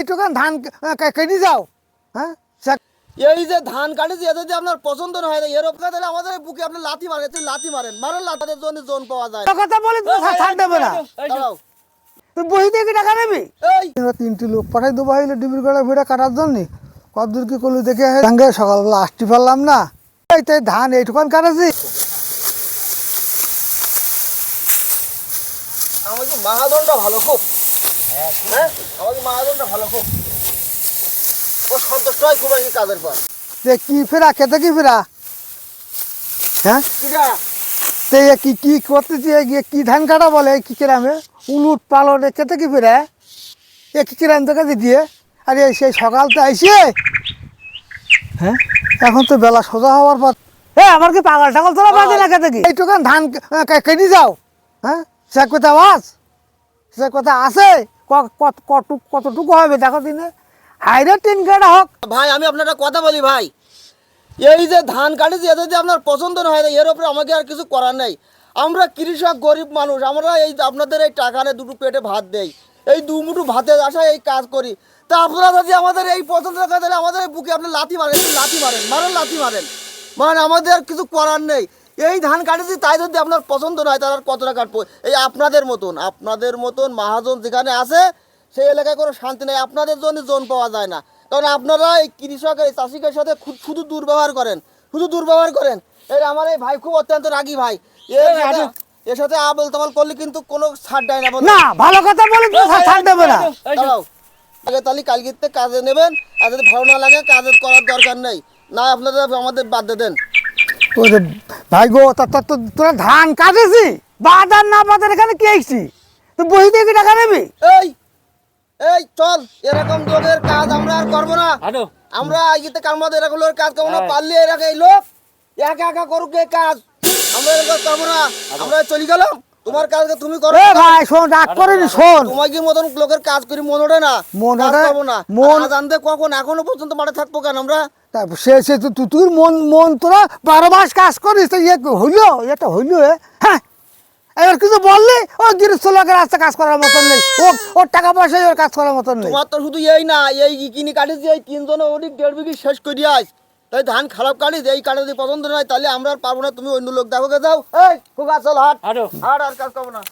এইটুকান ধান কেটে যাও। হ্যাঁ, এই যে ধান কাটেছি এতে যদি আপনার পছন্দ না হয় এর উপরে তাহলে আমাদের এই বুকে আপনি লাথি মারেন, তুই লাথি মারেন, মারেন লাথাদের জন্য জোন পাওয়া যায়। কথা বলি তুমি ছাড় দেবে না। দাঁড়াও, তুই বহি দিয়ে কি টাকা নেবি? এই তিনটি লোক পাঠাই দেবো হইলে ডিবির গড়া ভিড়া কাটার জন্য কতদূর কি করলো দেখে সঙ্গে সকালবেলা আসতে পারলাম না। এই তাই ধান এইটুকান কাটাছি। আমাকে মাহাজনটা ভালো খুব, হ্যাঁ আমাকে মাহাজনটা ভালো খুব, ও সন্তুষ্ট হয় খুব এই কাজের পর। যে কি ফেরা খেতে কি ফেরা? হ্যাঁ, কিরা তো কি কি করতেছি গিয়ে কি ধান কাটা বলে কি কিরামে উলুট পালট খেতে কি ফেরা? এ কি কিরাম থেকে দিয়ে আরে সেই সকাল তো আইসে। হ্যাঁ, এখন তো বেলা সোজা হওয়ার পর আমার কি পাগল টাগল তোরা বাজে না খেতে কি এইটুকান ধান কেটে যাও। হ্যাঁ, সে কথা আওয়াজ সে কথা আছে কতটুকু হবে দেখো দিনে হাইরে 3 কাটা হোক। ভাই আমি আপনার একটা কথা বলি ভাই, এই যে ধান কাটেছি এতে যদি আপনার পছন্দ না হয় এর উপরে আমাকে আর কিছু করার নেই। আমরা কৃষক গরিব মানুষ, আমরা এই আপনাদের এই টাকা নিয়ে দুটো পেটে ভাত দেই, এই দুমুঠো ভাতের আশায় এই কাজ করি। তা আপনারা যদি আমাদের এই পছন্দ না তাহলে আমাদের এই বুকে আপনি লাথি মারেন, তুই লাথি মারেন, মারেন লাথি মারেন, মানে আমাদের আর কিছু করার নেই। এই ধান কাটেছি তাই যদি আপনার পছন্দ না হয় তাহলে আর কতটা কাটবো। এই আপনাদের মতন মহাজন যেখানে আছে সেই এলাকায় কোনো শান্তি নেই, আপনাদের জন্য জোন পাওয়া যায় না। কারণ আপনারা এই কৃষকের চাষিকের সাথে শুধু দুর্ব্যবহার করেন, শুধু দুর্ব্যবহার করেন। এই আমার এই ভাই খুব অত্যন্ত রাগী ভাই, এর সাথে আবল তাবল করলে কিন্তু কোনো ছাড় দেয় না। না ভালো কথা বলে তুমি ছাড় দেবে না। দাঁড়াও, আগে তাহলে কালকে কাজে নেবেন, আর যদি ভালো না লাগে কাজে করার দরকার নেই, না আপনাদের আমাদের বাদ দিয়ে দেন। ওরে ভাই গো তোরা ধান কাটেছি বাদার না বাদার এখানে কি আইছি তুই বহি দিয়ে কি টাকা নেবি? এই এই চল, এরকম লোকের কাজ আমরা আর করবো না। আমরা আইতে কার মধ্যে এরকম লোকের কাজ করবো না, পারলে এরকম এই লোক একা একা করুক এই কাজ, আমরা এরকম করবো না। আমরা চলে গেলাম, তোমার কাজ তুমি করো। এ ভাই শোন রাগ করিনি শোন, তোমার কি মতন লোকের কাজ করি মন ওঠে না, মন কাজ ওঠে, করবো না। মন জানতে কখন এখনো পর্যন্ত মাঠে থাকবো কেন আমরা? তারপর সে তুই মন তোরা 12 মাস কাজ করিস তো হইলো এটা হইলো। হ্যাঁ, এবার কিছু বললি ও গৃহস্থ লোকের রাস্তা কাজ করার মতন নেই, ওর টাকা পয়সা ওর কাজ করার মতন নেই। তোমার তো শুধু এই না, এই কিনি কাটিস এই 3 জনে ওদিক 1.5 বিঘি শেষ করে আস, তাই ধান খারাপ কাটিস, এই কাটা যদি পছন্দ নয় তাহলে আমরা আর পারবো না, তুমি অন্য লোক দেখো গে যাও। এই খুব আসল হাট আর কাজ করবো না।